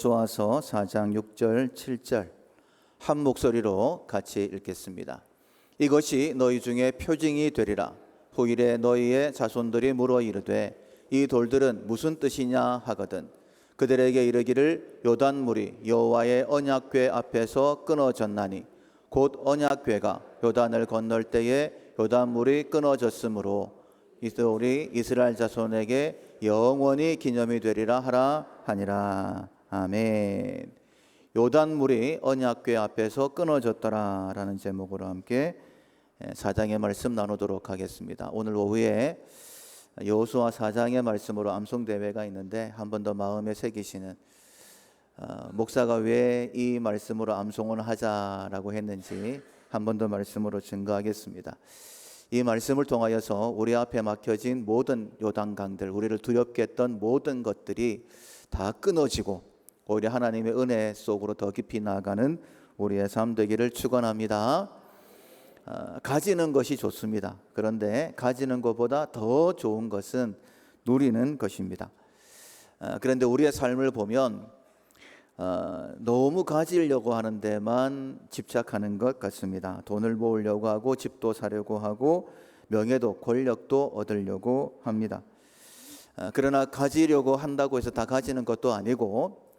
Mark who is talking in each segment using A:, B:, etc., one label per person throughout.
A: 여호수아서 4장 6절 7절 한 목소리로 같이 읽겠습니다. 이것이 너희 중에 표징이 되리라. 후일에 너희의 자손들이 물어 이르되 이 돌들은 무슨 뜻이냐 하거든 그들에게 이르기를 요단물이 여호와의 언약궤 앞에서 끊어졌나니 곧 언약궤가 요단을 건널 때에 요단물이 끊어졌으므로 이 돌이 이스라엘 자손에게 영원히 기념이 되리라 하라 하니라. 아멘. 요단물이 언약궤 앞에서 끊어졌더라라는 제목으로 함께 4장의 말씀 나누도록 하겠습니다. 오늘 오후에 여호수아 4장의 말씀으로 암송대회가 있는데 한 번 더 마음에 새기시는 목사가 왜 이 말씀으로 암송을 하자라고 했는지 한 번 더 말씀으로 증거하겠습니다. 이 말씀을 통하여서 우리 앞에 막혀진 모든 요단강들, 우리를 두렵게 했던 모든 것들이 다 끊어지고 오히려 하나님의 은혜 속으로 더 깊이 나아가는 우리의 삶 되기를 축원합니다. 가지는 것이 좋습니다. 그런데 가지는 것보다 더 좋은 것은 누리는 것입니다. 그런데 우리의 삶을 보면 너무 가지려고 하는 데만 집착하는 것 같습니다. 돈을 모으려고 하고 집도 사려고 하고 명예도 권력도 얻으려고 합니다. 그러나 가지려고 한다고 해서 다 가지는 것도 아니고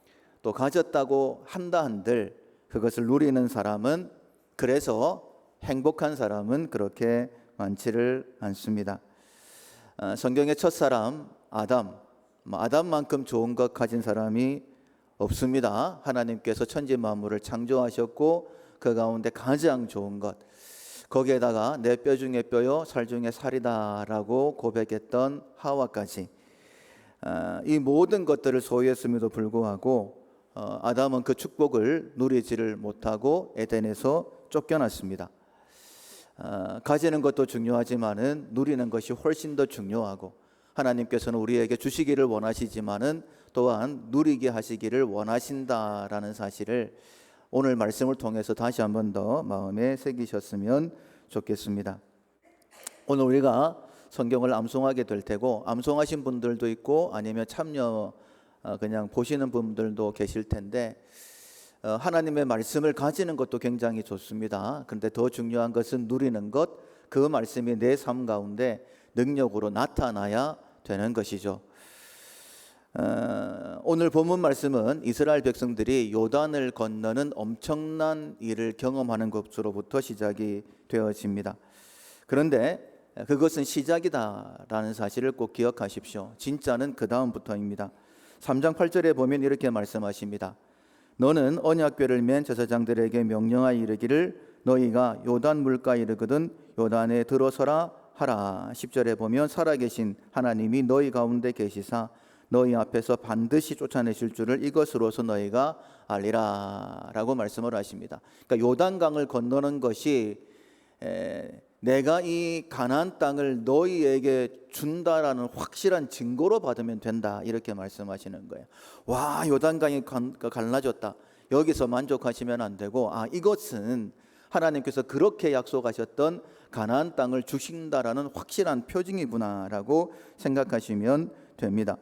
A: 또 가졌다고 한다 한들 그것을 누리는 사람은 그래서 행복한 사람은 그렇게 많지를 않습니다. 성경의 첫사람 아담만큼 좋은 것 가진 사람이 없습니다. 하나님께서 천지 만물을 창조하셨고 그 가운데 가장 좋은 것 거기에다가 내 뼈 중에 뼈요 살 중에 살이다라고 고백했던 하와까지 이 모든 것들을 소유했음에도 불구하고 아담은 그 축복을 누리지를 못하고 에덴에서 쫓겨났습니다. 가지는 것도 중요하지만은 누리는 것이 훨씬 더 중요하고 하나님께서는 우리에게 주시기를 원하시지만은 또한 누리게 하시기를 원하신다라는 사실을 오늘 말씀을 통해서 다시 한 번 더 마음에 새기셨으면 좋겠습니다. 오늘 우리가 성경을 암송하게 될 테고 암송하신 분들도 있고 아니면 참여 그냥 보시는 분들도 계실 텐데 하나님의 말씀을 가지는 것도 굉장히 좋습니다. 그런데 더 중요한 것은 누리는 것, 그 말씀이 내 삶 가운데 능력으로 나타나야 되는 것이죠. 오늘 본문 말씀은 이스라엘 백성들이 요단을 건너는 엄청난 일을 경험하는 것으로부터 시작이 되어집니다. 그런데 그것은 시작이다라는 사실을 꼭 기억하십시오. 진짜는 그 다음부터입니다. 3장 8절에 보면 이렇게 말씀하십니다. 너는 언약궤를 맨 제사장들에게 명령하여 이르기를 너희가 요단 물가에 이르거든 요단에 들어서라 하라. 10절에 보면 살아계신 하나님이 너희 가운데 계시사 너희 앞에서 반드시 쫓아내실 줄을 이것으로서 너희가 알리라 라고 말씀을 하십니다. 그러니까 요단강을 건너는 것이 내가 이 가나안 땅을 너희에게 준다라는 확실한 증거로 받으면 된다 이렇게 말씀하시는 거예요. 와, 요단강이 갈라졌다. 여기서 만족하시면 안 되고 이것은 하나님께서 그렇게 약속하셨던 가나안 땅을 주신다라는 확실한 표징이구나라고 생각하시면 됩니다.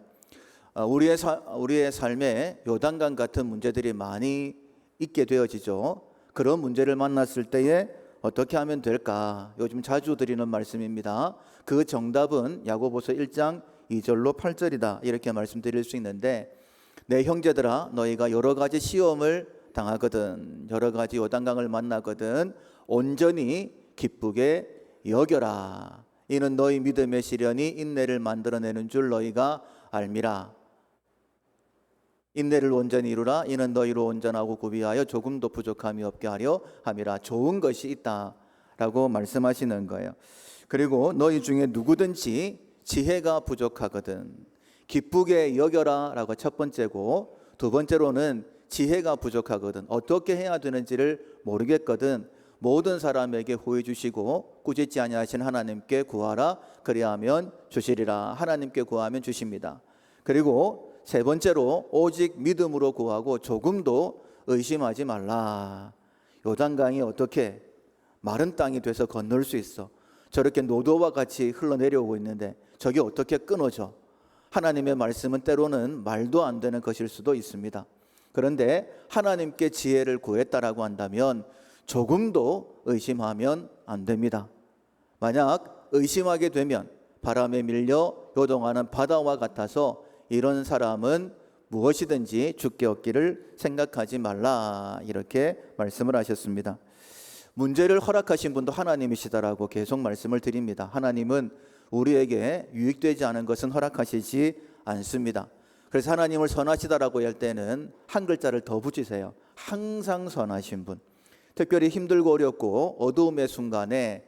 A: 우리의 삶에 요단강 같은 문제들이 많이 있게 되어지죠. 그런 문제를 만났을 때에 어떻게 하면 될까? 요즘 자주 드리는 말씀입니다. 그 정답은 야고보서 1장 2절로 8절이다 이렇게 말씀드릴 수 있는데 내 형제들아 너희가 여러 가지 시험을 당하거든 여러 가지 요단강을 만나거든 온전히 기쁘게 여겨라. 이는 너희 믿음의 시련이 인내를 만들어내는 줄 너희가 알미라. 인내를 온전히 이루라. 이는 너희로 온전하고 구비하여 조금도 부족함이 없게 하려 함이라. 좋은 것이 있다라고 말씀하시는 거예요. 그리고 너희 중에 누구든지 지혜가 부족하거든 기쁘게 여겨라 라고 첫 번째고 두 번째로는 지혜가 부족하거든 어떻게 해야 되는지를 모르겠거든 모든 사람에게 후히 주시고 꾸짖지 아니하신 하나님께 구하라 그리하면 주시리라. 하나님께 구하면 주십니다. 그리고 세 번째로 오직 믿음으로 구하고 조금도 의심하지 말라. 요단강이 어떻게 마른 땅이 돼서 건널 수 있어? 저렇게 노도와 같이 흘러내려오고 있는데 저게 어떻게 끊어져? 하나님의 말씀은 때로는 말도 안 되는 것일 수도 있습니다. 그런데 하나님께 지혜를 구했다라고 한다면 조금도 의심하면 안 됩니다. 만약 의심하게 되면 바람에 밀려 요동하는 바다와 같아서 이런 사람은 무엇이든지 주께 얻기를 생각하지 말라, 이렇게 말씀을 하셨습니다. 문제를 허락하신 분도 하나님이시다라고 계속 말씀을 드립니다. 하나님은 우리에게 유익되지 않은 것은 허락하시지 않습니다. 그래서 하나님을 선하시다라고 할 때는 한 글자를 더 붙이세요. 항상 선하신 분. 특별히 힘들고 어렵고 어두움의 순간에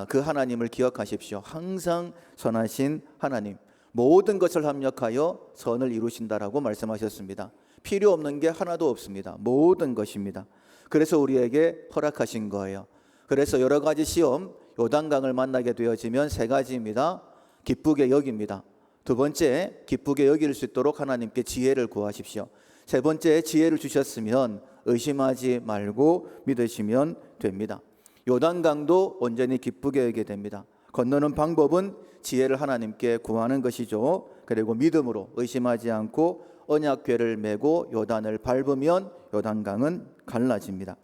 A: 그 하나님을 기억하십시오. 항상 선하신 하나님, 모든 것을 합력하여 선을 이루신다라고 말씀하셨습니다. 필요 없는 게 하나도 없습니다. 모든 것입니다. 그래서 우리에게 허락하신 거예요. 그래서 여러 가지 시험, 요단강을 만나게 되어지면 세 가지입니다. 기쁘게 여깁니다. 두 번째, 기쁘게 여길 수 있도록 하나님께 지혜를 구하십시오. 세 번째, 지혜를 주셨으면 의심하지 말고 믿으시면 됩니다. 요단강도 온전히 기쁘게 여기게 됩니다. 건너는 방법은 지혜를 하나님께 구하는 것이죠. 그리고 믿음으로 의심하지 않고 언약궤를 메고 요단을 밟으면 요단강은 갈라집니다.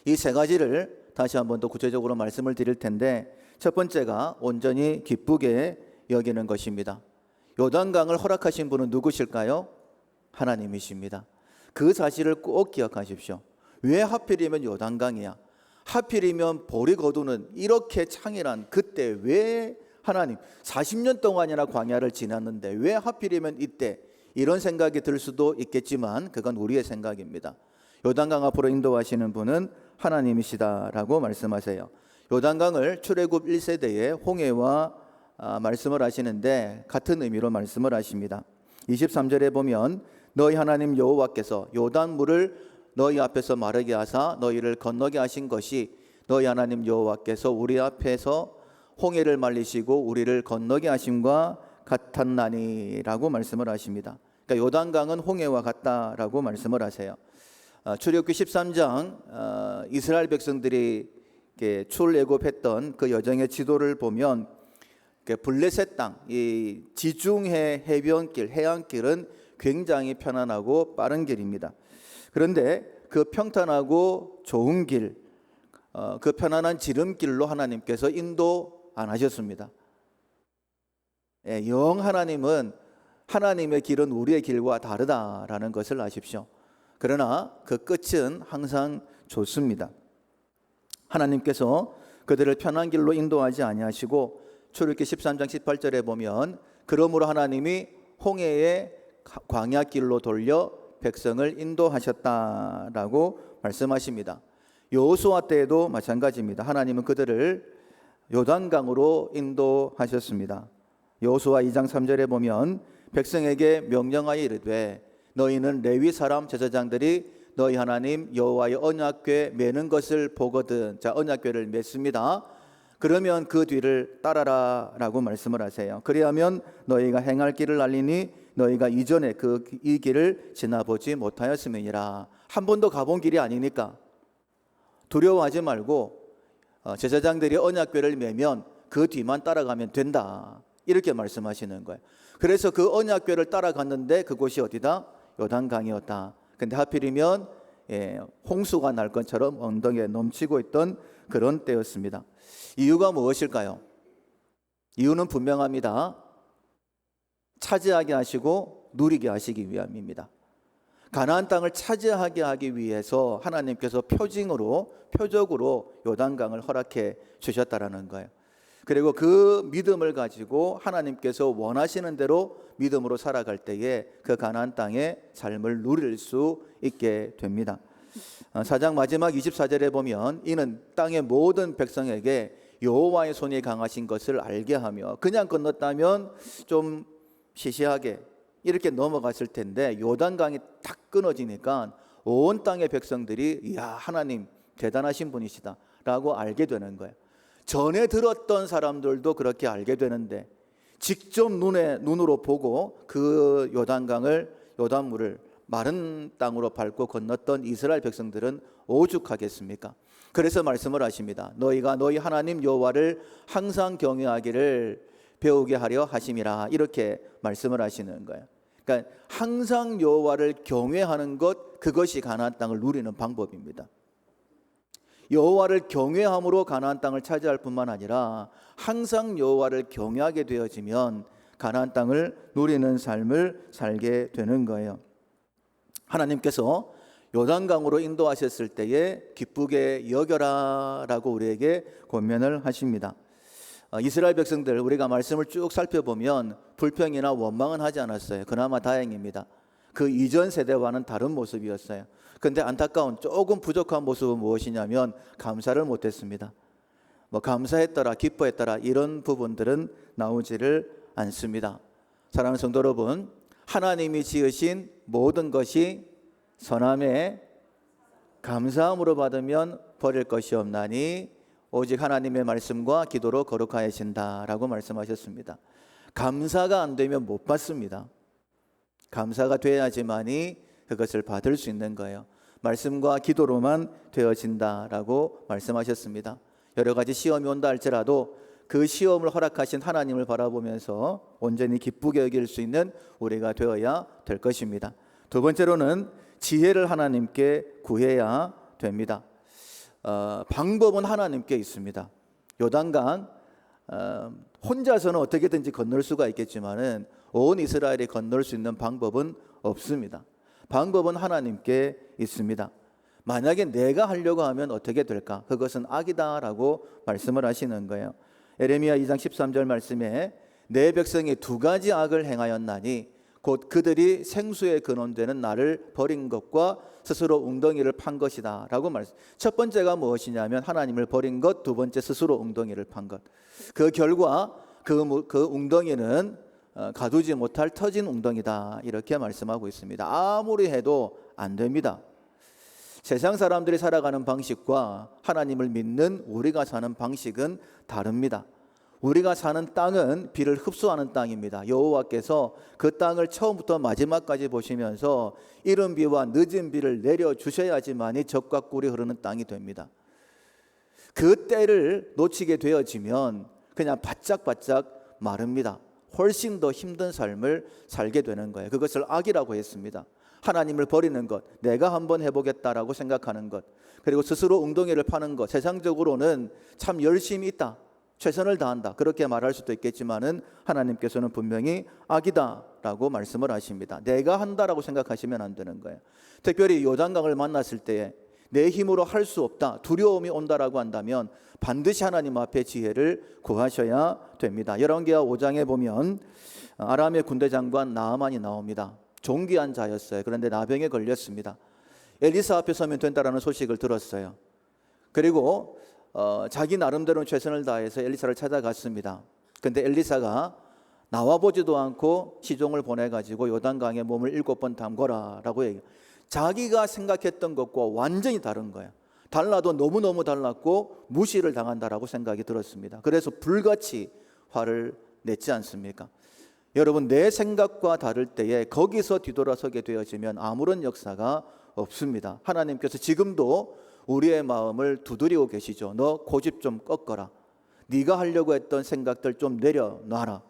A: 이 세 가지를 다시 한번 더 구체적으로 말씀을 드릴 텐데, 첫 번째가 온전히 기쁘게 여기는 것입니다. 요단강을 허락하신 분은 누구실까요? 하나님이십니다. 그 사실을 꼭 기억하십시오. 왜 하필이면 요단강이야? 하필이면 보리 거두는 이렇게 창일한 그때 왜 하나님 40년 동안이나 광야를 지났는데 왜 하필이면 이때, 이런 생각이 들 수도 있겠지만 그건 우리의 생각입니다. 요단강 앞으로 인도하시는 분은 하나님이시다라고 말씀하세요. 요단강을 출애굽 1세대의 홍해와 말씀을 하시는데 같은 의미로 말씀을 하십니다. 23절에 보면 너희 하나님 여호와께서 요단물을 너희 앞에서 마르게 하사 너희를 건너게 하신 것이 너희 하나님 여호와께서 우리 앞에서 홍해를 말리시고 우리를 건너게 하심과 같았나니라고 말씀을 하십니다. 그러니까 요단강은 홍해와 같다라고 말씀을 하세요. 출애굽기 13장 이스라엘 백성들이 출애굽했던 그 여정의 지도를 보면 블레셋 땅, 이 지중해 해변길, 해안길은 굉장히 편안하고 빠른 길입니다. 그런데 그 평탄하고 좋은 길, 그 편안한 지름길로 하나님께서 인도 안 하셨습니다. 영 하나님은 하나님의 길은 우리의 길과 다르다라는 것을 아십시오. 그러나 그 끝은 항상 좋습니다. 하나님께서 그들을 편한 길로 인도하지 아니하시고 출애굽기 13장 18절에 보면 그러므로 하나님이 홍해의 광야길로 돌려 백성을 인도하셨다라고 말씀하십니다. 여호수아 때에도 마찬가지입니다. 하나님은 그들을 요단강으로 인도하셨습니다. 여호수아 2장 3절에 보면 백성에게 명령하여 이르되 너희는 레위 사람 제사장들이 너희 하나님 여호와의 언약궤 매는 것을 보거든. 자, 언약궤를 맸습니다. 그러면 그 뒤를 따라라라고 말씀을 하세요. 그리하면 너희가 행할 길을 알리니 너희가 이전에 이 길을 지나보지 못하였음이니라. 한 번도 가본 길이 아니니까 두려워하지 말고 제사장들이 언약궤를 매면 그 뒤만 따라가면 된다, 이렇게 말씀하시는 거예요. 그래서 그 언약궤를 따라갔는데 그곳이 어디다? 요단강이었다. 근데 하필이면 홍수가 날 것처럼 엉덩이에 넘치고 있던 그런 때였습니다. 이유가 무엇일까요? 이유는 분명합니다. 차지하게 하시고 누리게 하시기 위함입니다. 가나안 땅을 차지하게 하기 위해서 하나님께서 표적으로 요단강을 허락해 주셨다라는 거예요. 그리고 그 믿음을 가지고 하나님께서 원하시는 대로 믿음으로 살아갈 때에 그 가나안 땅의 삶을 누릴 수 있게 됩니다. 4장 마지막 24절에 보면 이는 땅의 모든 백성에게 여호와의 손이 강하신 것을 알게 하며, 그냥 건넜다면 좀 시시하게 이렇게 넘어갔을 텐데 요단강이 딱 끊어지니까 온 땅의 백성들이 이야, 하나님 대단하신 분이시다 라고 알게 되는 거예요. 전에 들었던 사람들도 그렇게 알게 되는데 직접 눈으로 보고 그 요단물을 마른 땅으로 밟고 건넜던 이스라엘 백성들은 오죽하겠습니까? 그래서 말씀을 하십니다. 너희가 너희 하나님 여호와를 항상 경외하기를 배우게 하려 하심이라, 이렇게 말씀을 하시는 거예요. 그러니까 항상 여호와를 경외하는 것, 그것이 가나안 땅을 누리는 방법입니다. 여호와를 경외함으로 가나안 땅을 차지할 뿐만 아니라 항상 여호와를 경외하게 되어지면 가나안 땅을 누리는 삶을 살게 되는 거예요. 하나님께서 요단강으로 인도하셨을 때에 기쁘게 여겨라 라고 우리에게 권면을 하십니다. 이스라엘 백성들, 우리가 말씀을 쭉 살펴보면 불평이나 원망은 하지 않았어요. 그나마 다행입니다. 그 이전 세대와는 다른 모습이었어요. 그런데 안타까운 조금 부족한 모습은 무엇이냐면 감사를 못했습니다. 감사했더라, 기뻐했더라, 이런 부분들은 나오지를 않습니다. 사랑하는 성도 여러분, 하나님이 지으신 모든 것이 선함에 감사함으로 받으면 버릴 것이 없나니 오직 하나님의 말씀과 기도로 거룩하여진다라고 말씀하셨습니다. 감사가 안 되면 못 받습니다. 감사가 돼야지만이 그것을 받을 수 있는 거예요. 말씀과 기도로만 되어진다라고 말씀하셨습니다. 여러 가지 시험이 온다 할지라도 그 시험을 허락하신 하나님을 바라보면서 온전히 기쁘게 여길 수 있는 우리가 되어야 될 것입니다. 두 번째로는 지혜를 하나님께 구해야 됩니다. 방법은 하나님께 있습니다. 요단강 혼자서는 어떻게든지 건널 수가 있겠지만은 온 이스라엘이 건널 수 있는 방법은 없습니다. 방법은 하나님께 있습니다. 만약에 내가 하려고 하면 어떻게 될까? 그것은 악이다라고 말씀을 하시는 거예요. 에레미야 2장 13절 말씀에 내 백성이 두 가지 악을 행하였나니 곧 그들이 생수의 근원되는 나를 버린 것과 스스로 웅덩이를 판 것이다 라고 말씀. 첫 번째가 무엇이냐면 하나님을 버린 것, 두 번째 스스로 웅덩이를 판 것. 그 결과 그 웅덩이는 가두지 못할 터진 웅덩이다 이렇게 말씀하고 있습니다. 아무리 해도 안 됩니다. 세상 사람들이 살아가는 방식과 하나님을 믿는 우리가 사는 방식은 다릅니다. 우리가 사는 땅은 비를 흡수하는 땅입니다. 여호와께서 그 땅을 처음부터 마지막까지 보시면서 이른 비와 늦은 비를 내려주셔야지만이 젖과 꿀이 흐르는 땅이 됩니다. 그 때를 놓치게 되어지면 그냥 바짝바짝 마릅니다. 훨씬 더 힘든 삶을 살게 되는 거예요. 그것을 악이라고 했습니다. 하나님을 버리는 것, 내가 한번 해보겠다라고 생각하는 것, 그리고 스스로 웅덩이를 파는 것. 세상적으로는 참 열심히 있다, 최선을 다한다 그렇게 말할 수도 있겠지만은 하나님께서는 분명히 악이다라고 말씀을 하십니다. 내가 한다라고 생각하시면 안 되는 거예요. 특별히 요단강을 만났을 때에 내 힘으로 할 수 없다, 두려움이 온다라고 한다면 반드시 하나님 앞에 지혜를 구하셔야 됩니다. 열왕기하 5장에 보면 아람의 군대 장관 나아만이 나옵니다. 존귀한 자였어요. 그런데 나병에 걸렸습니다. 엘리사 앞에 서면 된다라는 소식을 들었어요. 그리고 자기 나름대로 최선을 다해서 엘리사를 찾아갔습니다. 근데 엘리사가 나와보지도 않고 시종을 보내가지고 요단강에 몸을 7번 담궈라 라고 얘기해요. 자기가 생각했던 것과 완전히 다른 거예요. 달라도 너무너무 달랐고 무시를 당한다라고 생각이 들었습니다. 그래서 불같이 화를 냈지 않습니까? 여러분, 내 생각과 다를 때에 거기서 뒤돌아서게 되어지면 아무런 역사가 없습니다. 하나님께서 지금도 우리의 마음을 두드리고 계시죠. 너 고집 좀 꺾어라. 네가 하려고 했던 생각들 좀 내려놔라.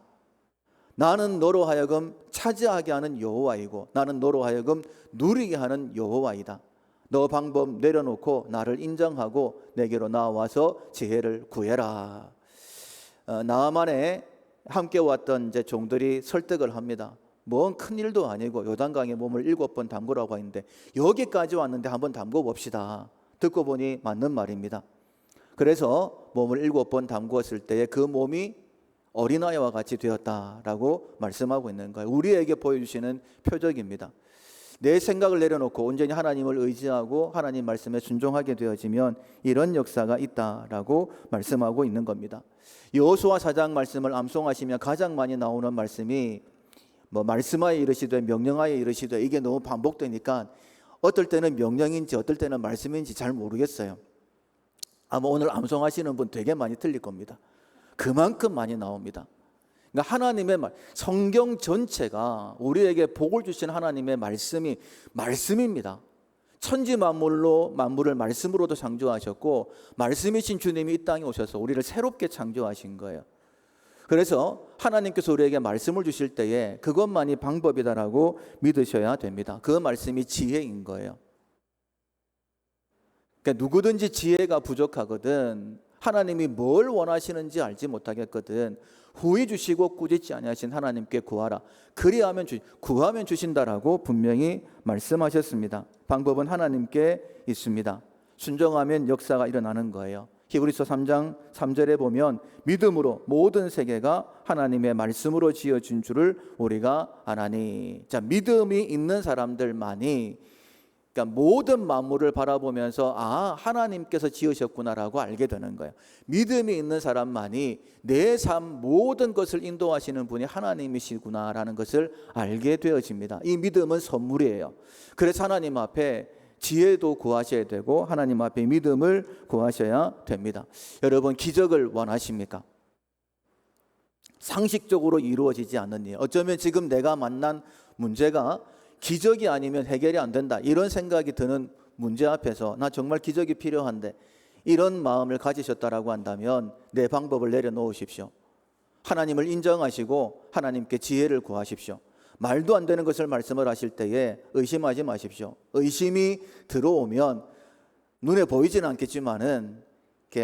A: 나는 너로 하여금 차지하게 하는 여호와이고 나는 너로 하여금 누리게 하는 여호와이다. 너 방법 내려놓고 나를 인정하고 내게로 나와서 지혜를 구해라. 나아만의 함께 왔던 이제 종들이 설득을 합니다. 뭔 큰일도 아니고 요단강에 몸을 7번 담그라고 하는데 여기까지 왔는데 한번 담궈 봅시다. 듣고 보니 맞는 말입니다. 그래서 몸을 7번 담그었을 때에 그 몸이 어린아이와 같이 되었다라고 말씀하고 있는 거예요. 우리에게 보여주시는 표적입니다. 내 생각을 내려놓고 온전히 하나님을 의지하고 하나님 말씀에 순종하게 되어지면 이런 역사가 있다라고 말씀하고 있는 겁니다. 여호수아 4장 말씀을 암송하시면 가장 많이 나오는 말씀이 말씀하여 이르시되 명령하여 이르시되, 이게 너무 반복되니까 어떨 때는 명령인지 어떨 때는 말씀인지 잘 모르겠어요. 아마 오늘 암송하시는 분 되게 많이 틀릴 겁니다. 그만큼 많이 나옵니다. 그러니까 하나님의 말, 성경 전체가 우리에게 복을 주신 하나님의 말씀이 말씀입니다. 천지 만물을 말씀으로도 창조하셨고 말씀이신 주님이 이 땅에 오셔서 우리를 새롭게 창조하신 거예요. 그래서 하나님께서 우리에게 말씀을 주실 때에 그것만이 방법이다라고 믿으셔야 됩니다. 그 말씀이 지혜인 거예요. 그러니까 누구든지 지혜가 부족하거든 하나님이 뭘 원하시는지 알지 못하겠거든 후히 주시고 꾸짖지 아니하신 하나님께 구하라. 그리하면 구하면 주신다라고 분명히 말씀하셨습니다. 방법은 하나님께 있습니다. 순종하면 역사가 일어나는 거예요. 히브리서 3장 3절에 보면 믿음으로 모든 세계가 하나님의 말씀으로 지어진 줄을 우리가 아나니. 자, 믿음이 있는 사람들만이 그러니까 모든 만물을 바라보면서 하나님께서 지으셨구나라고 알게 되는 거예요. 믿음이 있는 사람만이 내 삶 모든 것을 인도하시는 분이 하나님이시구나라는 것을 알게 되어집니다. 이 믿음은 선물이에요. 그래서 하나님 앞에 지혜도 구하셔야 되고 하나님 앞에 믿음을 구하셔야 됩니다. 여러분 기적을 원하십니까? 상식적으로 이루어지지 않는 일, 어쩌면 지금 내가 만난 문제가 기적이 아니면 해결이 안 된다 이런 생각이 드는 문제 앞에서 나 정말 기적이 필요한데 이런 마음을 가지셨다라고 한다면 내 방법을 내려놓으십시오. 하나님을 인정하시고 하나님께 지혜를 구하십시오. 말도 안 되는 것을 말씀을 하실 때에 의심하지 마십시오. 의심이 들어오면 눈에 보이지는 않겠지만은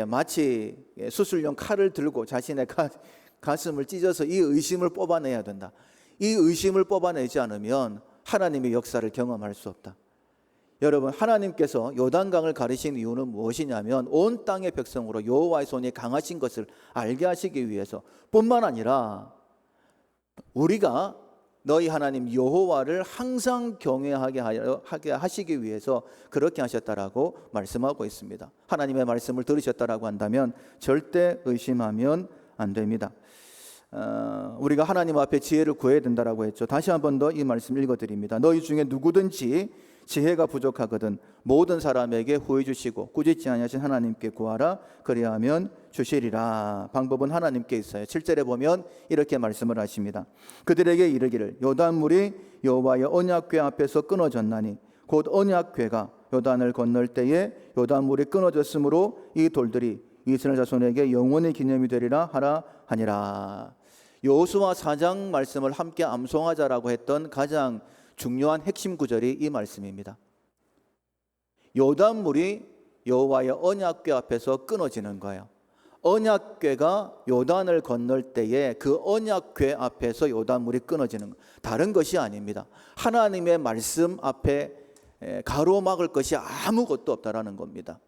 A: 마치 수술용 칼을 들고 자신의 가슴을 찢어서 이 의심을 뽑아내야 된다. 이 의심을 뽑아내지 않으면 하나님의 역사를 경험할 수 없다. 여러분 하나님께서 요단강을 가르신 이유는 무엇이냐면 온 땅의 백성으로 여호와의 손이 강하신 것을 알게 하시기 위해서 뿐만 아니라 우리가 너희 하나님 여호와를 항상 경외하게 하시기 위해서 그렇게 하셨다라고 말씀하고 있습니다. 하나님의 말씀을 들으셨다라고 한다면 절대 의심하면 안 됩니다. 우리가 하나님 앞에 지혜를 구해야 된다라고 했죠. 다시 한 번 더 이 말씀 읽어드립니다. 너희 중에 누구든지 지혜가 부족하거든 모든 사람에게 후히 주시고 꾸짖지 아니하신 하나님께 구하라. 그리하면 주시리라. 방법은 하나님께 있어요. 7절에 보면 이렇게 말씀을 하십니다. 그들에게 이르기를 요단물이 여호와의 언약궤 앞에서 끊어졌나니 곧 언약궤가 요단을 건널 때에 요단물이 끊어졌으므로 이 돌들이 이스라엘 자손에게 영원히 기념이 되리라 하라 하니라. 여호수아 4장 말씀을 함께 암송하자라고 했던 가장 중요한 핵심 구절이 이 말씀입니다. 요단물이 여호와의 언약궤 앞에서 끊어지는 거예요. 언약궤가 요단을 건널 때에 그 언약궤 앞에서 요단물이 끊어지는 거예요. 다른 것이 아닙니다. 하나님의 말씀 앞에 가로막을 것이 아무것도 없다라는 겁니다.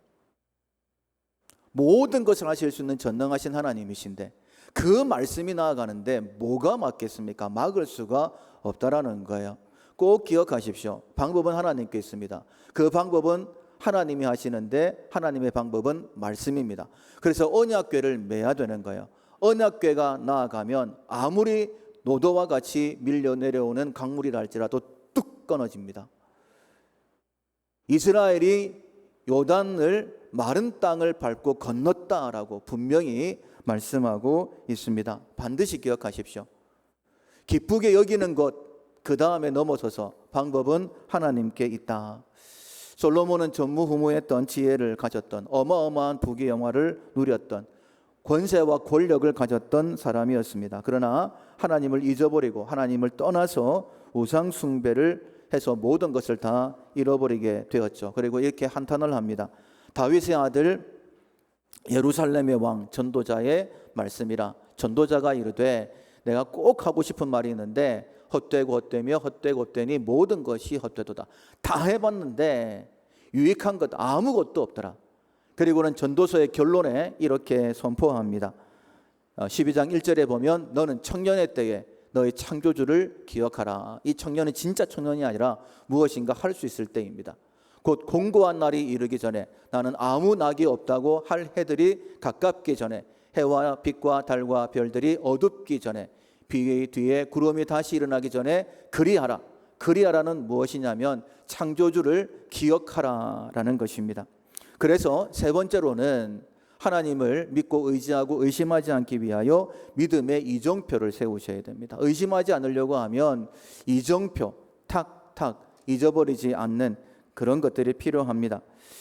A: 모든 것을 하실 수 있는 전능하신 하나님이신데 그 말씀이 나아가는데 뭐가 막겠습니까? 막을 수가 없다라는 거예요. 꼭 기억하십시오. 방법은 하나님께 있습니다. 그 방법은 하나님이 하시는데 하나님의 방법은 말씀입니다. 그래서 언약궤를 매야 되는 거예요. 언약궤가 나아가면 아무리 노도와 같이 밀려 내려오는 강물이라 할지라도 뚝 끊어집니다. 이스라엘이 요단을 마른 땅을 밟고 건넜다라고 분명히 말씀하고 있습니다. 반드시 기억하십시오. 기쁘게 여기는 것 그 다음에 넘어서서 방법은 하나님께 있다. 솔로몬은 전무후무했던 지혜를 가졌던 어마어마한 부귀 영화를 누렸던 권세와 권력을 가졌던 사람이었습니다. 그러나 하나님을 잊어버리고 하나님을 떠나서 우상 숭배를 해서 모든 것을 다 잃어버리게 되었죠. 그리고 이렇게 한탄을 합니다. 다윗의 아들 예루살렘의 왕 전도자의 말씀이라. 전도자가 이르되 내가 꼭 하고 싶은 말이 있는데 헛되고 헛되며 헛되고 헛되니 모든 것이 헛되도다. 다 해봤는데 유익한 것 아무것도 없더라. 그리고는 전도서의 결론에 이렇게 선포합니다. 12장 1절에 보면 너는 청년의 때에 너의 창조주를 기억하라. 이 청년은 진짜 청년이 아니라 무엇인가 할 수 있을 때입니다. 곧 공고한 날이 이르기 전에 나는 아무 낙이 없다고 할 해들이 가깝기 전에 해와 빛과 달과 별들이 어둡기 전에 비 뒤에 구름이 다시 일어나기 전에 그리하라. 그리하라는 무엇이냐면 창조주를 기억하라라는 것입니다. 그래서 세 번째로는 하나님을 믿고 의지하고 의심하지 않기 위하여 믿음의 이정표를 세우셔야 됩니다. 의심하지 않으려고 하면 이정표, 탁탁 잊어버리지 않는 그런 것들이 필요합니다.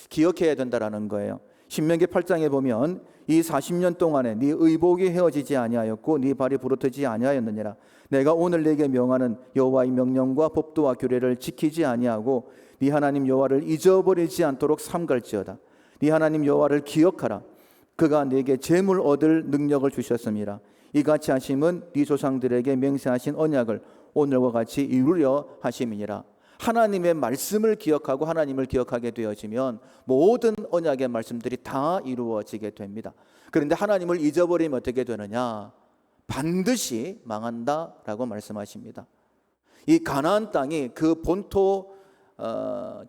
A: 기억해야 된다라는 거예요. 신명기 8장에 보면 이 40년 동안에 네 의복이 헤어지지 아니하였고 네 발이 부르트지 아니하였느니라. 내가 오늘 네게 명하는 여호와의 명령과 법도와 규례를 지키지 아니하고 네 하나님 여호와를 잊어버리지 않도록 삼갈지어다. 네 하나님 여호와를 기억하라. 그가 네게 재물 얻을 능력을 주셨습니다. 이같이 하심은 네 조상들에게 맹세하신 언약을 오늘과 같이 이루려 하심이니라. 하나님의 말씀을 기억하고 하나님을 기억하게 되어지면 모든 언약의 말씀들이 다 이루어지게 됩니다. 그런데 하나님을 잊어버리면 어떻게 되느냐? 반드시 망한다라고 말씀하십니다. 이 가나안 땅이 그 본토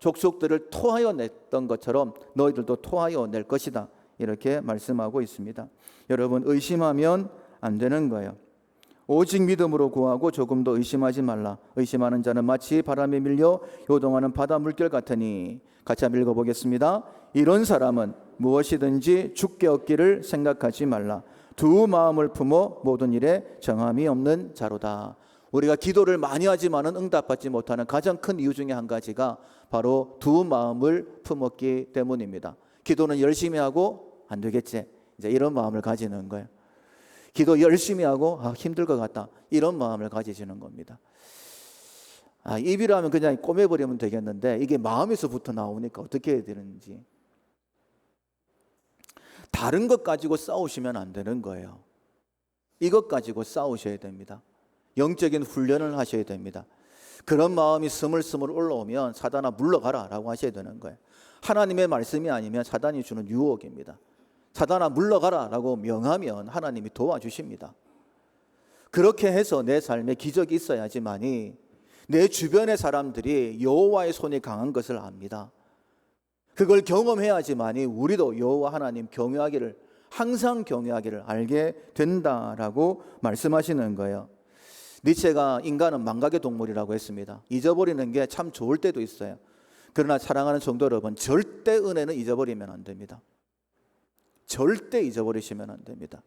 A: 족속들을 토하여 냈던 것처럼 너희들도 토하여 낼 것이다, 이렇게 말씀하고 있습니다. 여러분, 의심하면 안 되는 거예요. 오직 믿음으로 구하고 조금도 의심하지 말라. 의심하는 자는 마치 바람에 밀려 요동하는 바다 물결 같으니. 같이 한번 읽어보겠습니다. 이런 사람은 무엇이든지 죽게 얻기를 생각하지 말라. 두 마음을 품어 모든 일에 정함이 없는 자로다. 우리가 기도를 많이 하지만은 응답받지 못하는 가장 큰 이유 중에 한 가지가 바로 두 마음을 품었기 때문입니다. 기도는 열심히 하고 안 되겠지, 이제 이런 마음을 가지는 거예요. 기도 열심히 하고 힘들 것 같다, 이런 마음을 가지시는 겁니다. 입이라면 그냥 꼬매버리면 되겠는데 이게 마음에서부터 나오니까 어떻게 해야 되는지. 다른 것 가지고 싸우시면 안 되는 거예요. 이것 가지고 싸우셔야 됩니다. 영적인 훈련을 하셔야 됩니다. 그런 마음이 스물스물 올라오면 사단아 물러가라 라고 하셔야 되는 거예요. 하나님의 말씀이 아니면 사단이 주는 유혹입니다. 사단아 물러가라 라고 명하면 하나님이 도와주십니다. 그렇게 해서 내 삶에 기적이 있어야지만이 내 주변의 사람들이 여호와의 손이 강한 것을 압니다. 그걸 경험해야지만이 우리도 여호와 하나님 경외하기를, 항상 경외하기를 알게 된다라고 말씀하시는 거예요. 니체가 인간은 망각의 동물이라고 했습니다. 잊어버리는 게 참 좋을 때도 있어요. 그러나 사랑하는 성도 여러분, 절대 은혜는 잊어버리면 안 됩니다. 절대 잊어버리시면 안 됩니다.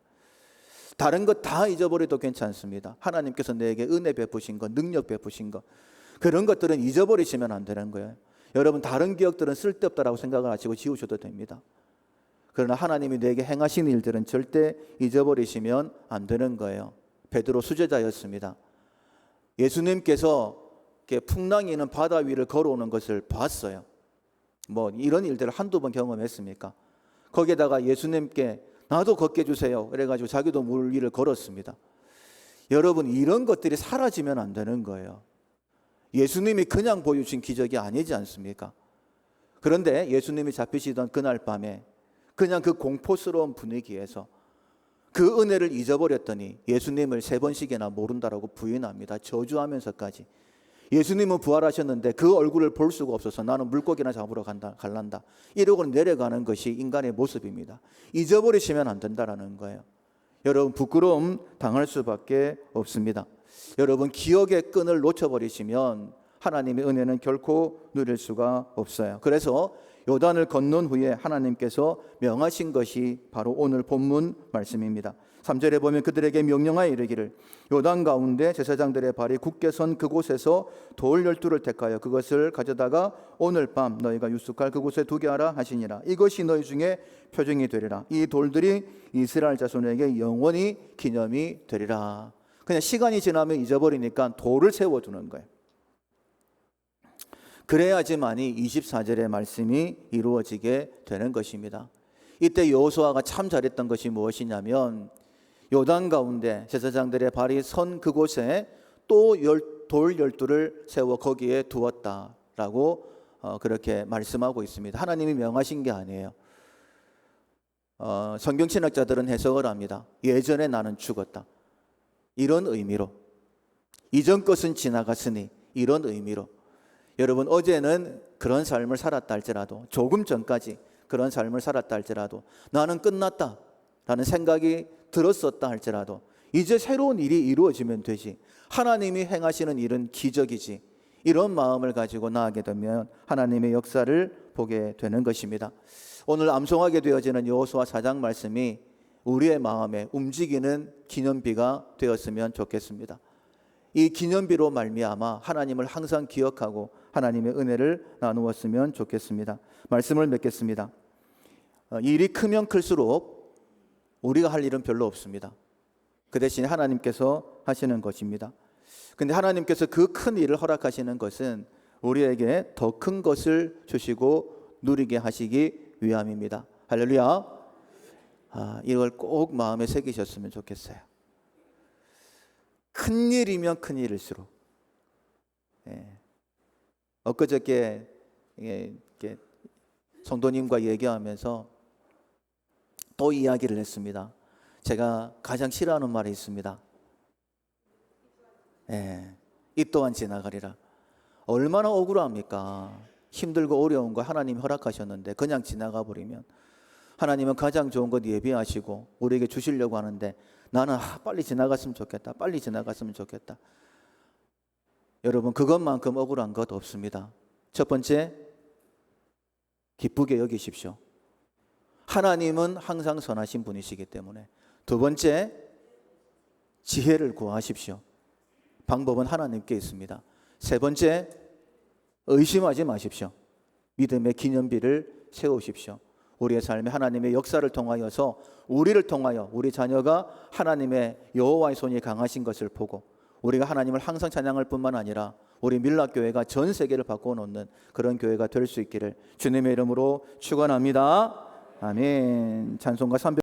A: 다른 것 다 잊어버려도 괜찮습니다. 하나님께서 내게 은혜 베푸신 것, 능력 베푸신 것, 그런 것들은 잊어버리시면 안 되는 거예요. 여러분, 다른 기억들은 쓸데없다라고 생각을 하시고 지우셔도 됩니다. 그러나 하나님이 내게 행하신 일들은 절대 잊어버리시면 안 되는 거예요. 베드로 수제자였습니다. 예수님께서 풍랑이 있는 바다 위를 걸어오는 것을 봤어요. 뭐 이런 일들을 한두 번 경험했습니까? 거기에다가 예수님께 나도 걷게 해주세요 그래가지고 자기도 물 위를 걸었습니다. 여러분, 이런 것들이 사라지면 안 되는 거예요. 예수님이 그냥 보여주신 기적이 아니지 않습니까? 그런데 예수님이 잡히시던 그날 밤에 그냥 그 공포스러운 분위기에서 그 은혜를 잊어버렸더니 예수님을 3번씩이나 모른다라고 부인합니다. 저주하면서까지. 예수님은 부활하셨는데 그 얼굴을 볼 수가 없어서 나는 물고기나 잡으러 갈란다, 이러고 내려가는 것이 인간의 모습입니다. 잊어버리시면 안 된다라는 거예요. 여러분, 부끄러움 당할 수밖에 없습니다. 여러분, 기억의 끈을 놓쳐버리시면 하나님의 은혜는 결코 누릴 수가 없어요. 그래서 요단을 건넌 후에 하나님께서 명하신 것이 바로 오늘 본문 말씀입니다. 3절에 보면 그들에게 명령하여 이르기를 요단 가운데 제사장들의 발이 굳게 선 그곳에서 돌 12를 택하여 그것을 가져다가 오늘 밤 너희가 유숙할 그곳에 두게 하라 하시니라. 이것이 너희 중에 표징이 되리라. 이 돌들이 이스라엘 자손에게 영원히 기념이 되리라. 그냥 시간이 지나면 잊어버리니까 돌을 세워두는 거예요. 그래야지만이 24절의 말씀이 이루어지게 되는 것입니다. 이때 여호수아가 참 잘했던 것이 무엇이냐면 요단 가운데 제사장들의 발이 선 그곳에 또 돌 12를 세워 거기에 두었다라고 그렇게 말씀하고 있습니다. 하나님이 명하신 게 아니에요. 성경신학자들은 해석을 합니다. 예전에 나는 죽었다, 이런 의미로. 이전 것은 지나갔으니, 이런 의미로. 여러분, 어제는 그런 삶을 살았다 할지라도, 조금 전까지 그런 삶을 살았다 할지라도, 나는 끝났다 라는 생각이 들었었다 할지라도 이제 새로운 일이 이루어지면 되지, 하나님이 행하시는 일은 기적이지, 이런 마음을 가지고 나아가게 되면 하나님의 역사를 보게 되는 것입니다. 오늘 암송하게 되어지는 여호수아 4장 말씀이 우리의 마음에 움직이는 기념비가 되었으면 좋겠습니다. 이 기념비로 말미암아 하나님을 항상 기억하고 하나님의 은혜를 나누었으면 좋겠습니다. 말씀을 맺겠습니다. 일이 크면 클수록 우리가 할 일은 별로 없습니다. 그 대신 하나님께서 하시는 것입니다. 근데 하나님께서 그 큰 일을 허락하시는 것은 우리에게 더 큰 것을 주시고 누리게 하시기 위함입니다. 할렐루야. 이걸 꼭 마음에 새기셨으면 좋겠어요. 큰 일이면 큰 일일수록. 엊그저께 성도님과 얘기하면서 또 이야기를 했습니다. 제가 가장 싫어하는 말이 있습니다. 이 또한 지나가리라. 얼마나 억울합니까? 힘들고 어려운 거 하나님이 허락하셨는데 그냥 지나가 버리면, 하나님은 가장 좋은 것 예비하시고 우리에게 주시려고 하는데 나는 빨리 지나갔으면 좋겠다, 빨리 지나갔으면 좋겠다. 여러분, 그것만큼 억울한 것 없습니다. 첫 번째, 기쁘게 여기십시오. 하나님은 항상 선하신 분이시기 때문에. 두 번째, 지혜를 구하십시오. 방법은 하나님께 있습니다. 세 번째, 의심하지 마십시오. 믿음의 기념비를 세우십시오. 우리의 삶에 하나님의 역사를 통하여서, 우리를 통하여 우리 자녀가 하나님의 여호와의 손이 강하신 것을 보고 우리가 하나님을 항상 찬양할 뿐만 아니라 우리 밀락교회가 전 세계를 바꿔놓는 그런 교회가 될 수 있기를 주님의 이름으로 축원합니다. 아멘. 찬송가 300